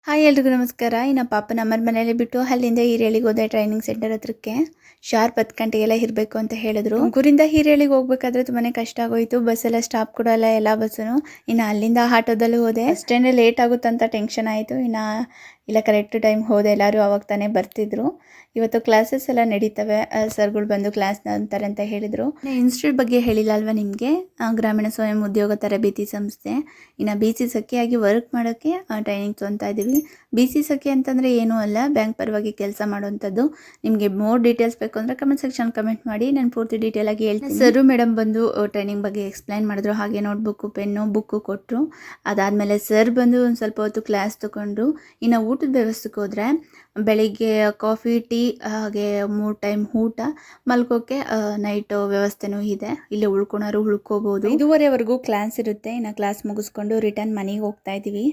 Hi ಎಲ್ರಿಗೂ ನಮಸ್ಕಾರ. ಇನ್ನು ಪಾಪನ ಅಮ್ಮನ ಮನೇಲಿ ಬಿಟ್ಟು ಅಲ್ಲಿಂದ ಹಿರೇಳಿಗೆ ಹೋದೆ ಟ್ರೈನಿಂಗ್ ಸೆಂಟರ್ ಹತ್ರಕ್ಕೆ. ಶಾರ್ಪ್ 10 ಗಂಟೆಗೆಲ್ಲ ಇರಬೇಕು ಅಂತ ಹೇಳಿದ್ರು. ತುಮಕೂರಿಂದ ಹಿರೇಳಿಗೆ ಹೋಗ್ಬೇಕಾದ್ರೆ ತುಂಬಾನೇ ಕಷ್ಟ ಆಗೋಯ್ತು. ಬಸ್ಸೆಲ್ಲ ಸ್ಟಾಪ್ ಕೂಡ ಇಲ್ಲ, ಎಲ್ಲ ಬಸ್ಸು. ಇನ್ನು ಅಲ್ಲಿಂದ ಆಟೋದಲ್ಲೂ ಹೋದೆ. ಅಷ್ಟೇನೆ ಲೇಟ್ ಆಗುತ್ತಂತ ಟೆನ್ಷನ್ ಆಯಿತು. ಇಲ್ಲ ಕರೆಕ್ಟ್ ಟೈಮ್ ಹೋದೆ, ಎಲ್ಲರೂ ಅವಾಗ ತಾನೇ ಬರ್ತಿದ್ರು. ಇವತ್ತು ಕ್ಲಾಸಸ್ ಎಲ್ಲ ನಡೀತವೆ, ಸರ್ಗಳು ಬಂದು ಕ್ಲಾಸ್ ಅಂತಾರೆ ಅಂತ ಹೇಳಿದರು. ಇನ್ಸ್ಟಿಟ್ಯೂಟ್ ಬಗ್ಗೆ ಹೇಳಿಲ್ಲ ಅಲ್ವಾ ನಿಮಗೆ? ಗ್ರಾಮೀಣ ಸ್ವಯಂ ಉದ್ಯೋಗ ತರಬೇತಿ ಸಂಸ್ಥೆ. ಇನ್ನು BC ಸಖಿಯಾಗಿ ವರ್ಕ್ ಮಾಡೋಕ್ಕೆ ಟ್ರೈನಿಂಗ್ ತೊಗೊತಾ ಇದ್ದೀವಿ. BC ಸಖಿ ಅಂತಂದರೆ ಏನೂ ಅಲ್ಲ, ಬ್ಯಾಂಕ್ ಪರವಾಗಿ ಕೆಲಸ ಮಾಡುವಂಥದ್ದು. ನಿಮಗೆ ಮೋರ್ ಡೀಟೇಲ್ಸ್ ಬೇಕು ಅಂದರೆ ಕಮೆಂಟ್ ಸೆಕ್ಷನ್ ಕಮೆಂಟ್ ಮಾಡಿ, ನಾನು ಪೂರ್ತಿ ಡೀಟೇಲ್ ಆಗಿ ಹೇಳ್ತೀನಿ. ಸರ್ ಮೇಡಮ್ ಬಂದು ಟ್ರೈನಿಂಗ್ ಬಗ್ಗೆ ಎಕ್ಸ್ಪ್ಲೈನ್ ಮಾಡಿದ್ರು. ಹಾಗೆ ನೋಟ್ಬುಕ್ಕು, ಪೆನ್ನು, ಬುಕ್ಕು ಕೊಟ್ಟರು. ಅದಾದಮೇಲೆ ಸರ್ ಬಂದು ಒಂದು ಸ್ವಲ್ಪ ಹೊತ್ತು ಕ್ಲಾಸ್ ತೊಗೊಂಡ್ರು. ಇನ್ನು ಊಟದ ವ್ಯವಸ್ಥೆಗೆ ಹೋದರೆ ಬೆಳಿಗ್ಗೆ ಕಾಫಿ, ಟೀ, ಹಾಗೆ 3 ಟೈಮ್ ಊಟ, ಮಲ್ಕೋಕ್ಕೆ ನೈಟ್ ವ್ಯವಸ್ಥೆನೂ ಇದೆ. ಇಲ್ಲೇ ಉಳ್ಕೋಬೋದು. 5:30ವರೆಗೂ ಕ್ಲಾಸ್ ಇರುತ್ತೆ. ಇನ್ನು ಕ್ಲಾಸ್ ಮುಗಿಸ್ಕೊಂಡು ರಿಟರ್ನ್ ಮನೆಗೆ ಹೋಗ್ತಾ ಇದ್ದೀವಿ.